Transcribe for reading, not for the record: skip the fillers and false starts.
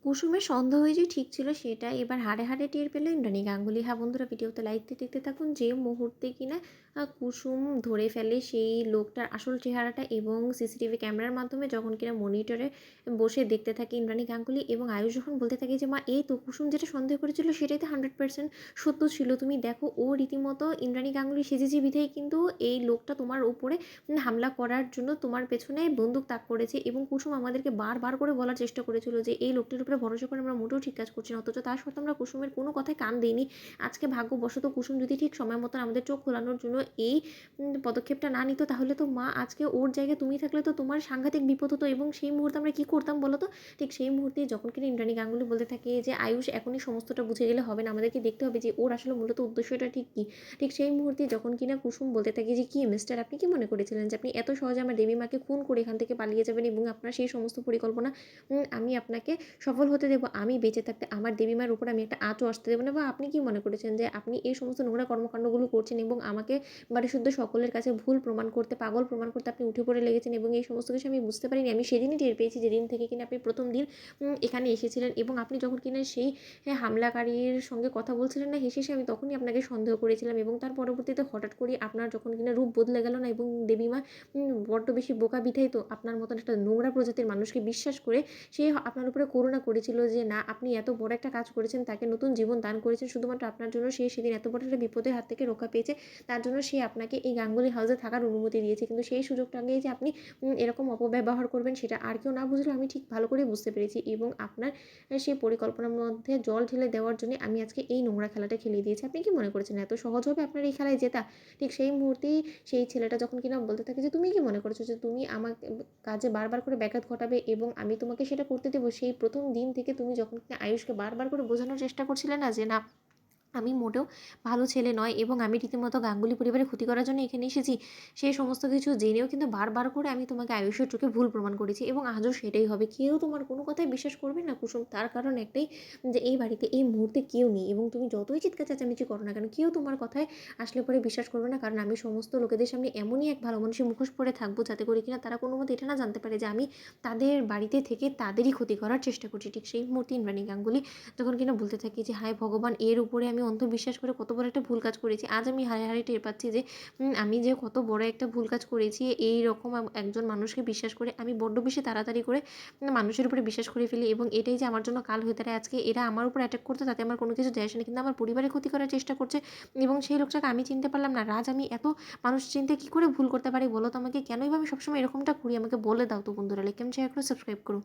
কুসুমের সন্দেহ হয়ে যে ঠিক ছিল সেটা এবার হাড়ে হাড়ে টের পেল ইন্দ্রাণী গাঙ্গুলি। হ্যাঁ বন্ধুরা, ভিডিওতে লাইক দিয়ে দেখতে থাকুন। যে মুহূর্তে কিনা কুসুম ধরে ফেলে সেই লোকটার আসল চেহারাটা এবং সিসিটিভি ক্যামেরার মাধ্যমে যখন কিনা মনিটরে বসে দেখতে থাকে ইন্দ্রাণী গাঙ্গুলি, এবং আয়ুষ যখন বলতে থাকে যে মা এই তো কুসুম যেটা সন্দেহ করেছিল সেটাই তো 100% সত্য ছিল, তুমি দেখো ও রীতিমতো ইন্দ্রাণী গাঙ্গুলি সেজেছে বিধায় কিন্তু এই লোকটা তোমার উপরে হামলা করার জন্য তোমার পেছনে বন্দুক তাক করেছে। এবং কুসুম আমাদেরকে বারবার করে বলার চেষ্টা করেছিল যে এই লোকটির উপরে ভরসা করে আমরা মোটেও ঠিক কাজ করছি না, অথচ তার সত্ত্বেও আমরা কুসুমের কোনো কথায় কান দিইনি। আজকে ভাগ্যবশত কুসুম যদি ঠিক সময় মতন আমাদের চোখ খোলানোর জন্য এই পদক্ষেপটা না নিত, তাহলে তো মা আজকে ওর জায়গায় তুমি থাকলে তো তোমার সাংঘাতিক বিপদ হতো। এবং সেই মুহূর্তে আমরা কী করতাম বলো তো? ঠিক সেই মুহূর্তেই যখন কিনা ইন্দ্রাণী গাঙ্গুলি বলতে থাকে যে আয়ুষ এখনই সমস্তটা বুঝে গেলে হবে না, আমাদেরকে দেখতে হবে যে ওর আসলে মূলত উদ্দেশ্যটা ঠিক কী। ঠিক সেই মুহূর্তে যখন কিনা কুসুম বলতে থাকে যে কি মিস্টার, আপনি কি মনে করেছিলেন যে আপনি এত সহজে আমার দেবীমাকে খুন করে এখান থেকে পালিয়ে যাবেন এবং আপনার সেই সমস্ত পরিকল্পনা আমি আপনাকে সফল হতে দেবো? আমি বেঁচে থাকতে আমার দেবীমার উপর আমি একটা আঁচও আসতে দেবো না। বা আপনি কি মনে করেছেন যে আপনি এই সমস্ত নোংরা কর্মকাণ্ডগুলো করছেন এবং আমাকে বাড়িসুদ্ধ সকলের কাছে ভুল প্রমাণ করতে, পাগল প্রমাণ করতে আপনি উঠে পড়ে লেগেছেন? এবং এই সমস্ত কিছু আমি বুঝতে পারিনি, আমি সেদিনই টের পেয়েছি যেদিন থেকে কিনা আপনি প্রথম দিন এখানে এসেছিলেন। এবং আপনি যখন কিনা সেই হামলাকারীর সঙ্গে কথা বলছিলেন না হেসে হেসে, আমি তখনই আপনাকে সন্দেহ করেছিলাম। এবং তার পরবর্তীতে হঠাৎ করে আপনার যখন কিনা রূপ বদলে গেল না এবং দেবীমা বড্ড বেশি বোকা বিধায় তো আপনার মতন একটা নোংরা প্রজাতির মানুষকে বিশ্বাস করে সে আপনার উপরে করুণা করেছিল যে না, আপনি এত বড় একটা কাজ করেছেন, তাকে নতুন জীবন দান করেছেন শুধুমাত্র আপনার জন্য। সে সেদিন এত বড় একটা বিপদের হাত থেকে রক্ষা পেয়েছে, তার জন্য সে আপনাকে এই গাঙ্গুলি হাউসে থাকার অনুমতি দিয়েছে। কিন্তু সেই সুযোগটাকে যে আপনি এরকম অপব্যবহার করবেন সেটা আর কেউ না বুঝলেও আমি ঠিক ভালো করে বুঝতে পেরেছি। এবং আপনার সেই পরিকল্পনার মধ্যে জল ঢেলে দেওয়ার জন্য আমি আজকে এই নোংরা খেলাটা খেলে দিয়েছি। আপনি কি মনে করেছেন এত সহজ হবে আপনার এই খেলায় জেতা? ঠিক সেই মুহূর্তেই সেই ছেলেটা যখন কিনা বলতে থাকে যে তুমি কি মনে করেছো যে তুমি আমাকে কাজে বারবার করে ব্যাঘাত ঘটাবে এবং আমি তোমাকে সেটা করতে দেবো? সেই প্রথম দিন থেকে তুমি যখন কিনা আয়ুষকে বারবার করে বোঝানোর চেষ্টা করছিলে না যে না, আমি মোটেও ভালো ছেলে নয় এবং আমি রীতিমতো গাঙ্গুলি পরিবারের ক্ষতি করার জন্য এখানে এসেছি, সেই সমস্ত কিছু জেনেও কিন্তু বারবার করে আমি তোমাকে আয়ুষের চোখে ভুল প্রমাণ করেছি এবং আজও সেটাই হবে। কেউ তোমার কোনো কথাই বিশ্বাস করবে না কুসুম, তার কারণ একটাই, যে এই বাড়িতে এই মুহূর্তে কেউ নেই এবং তুমি যতই চিৎকার চেঁচামেচি করো না কেন কেউ তোমার কথায় আসলে পরে বিশ্বাস করবে না। কারণ আমি সমস্ত লোকেদের সামনে এমনই এক ভালো মানুষের মুখোশ পরে থাকবো যাতে করে কিনা তারা কোনো মতে এটা না জানতে পারে যে আমি তাদের বাড়িতে থেকে তাদেরই ক্ষতি করার চেষ্টা করছি। ঠিক সেই মুহূর্তে ইন্দ্রাণী গাঙ্গুলি যখন কিনা বলতে থাকি যে হায় ভগবান, এর উপরে আমি অন্ধবিশ্বাস করে কত বড় একটা ভুল কাজ করেছি। আজ আমি হাড়ে হাড়ে টের পাচ্ছি যে আমি যে কত বড় একটা ভুল কাজ করেছি। এই রকম একজন মানুষকে বিশ্বাস করে আমি বড্ড বেশি তাড়াতাড়ি করে মানুষের উপরে বিশ্বাস করে ফেলি এবং এটাই যে আমার জন্য কাল হয়ে দাঁড়ায়। আজকে এরা আমার উপর অ্যাটাক করতে তাতে আমার কোনো কিছু যায় আসে না, কিন্তু আমার পরিবারের ক্ষতি করার চেষ্টা করছে। এবং সেই লোকটাকে আমি চিনতে পারলাম না। রাজ, আমি এত মানুষ চিনতে কী করে ভুল করতে পারি বলো তো আমাকে? কেনই বা আমি সবসময় এরকমটা করি? আমাকে বলে দাও তো বন্ধুরা। লাইক, কমেন্ট, শেয়ার করো, সাবস্ক্রাইব করো।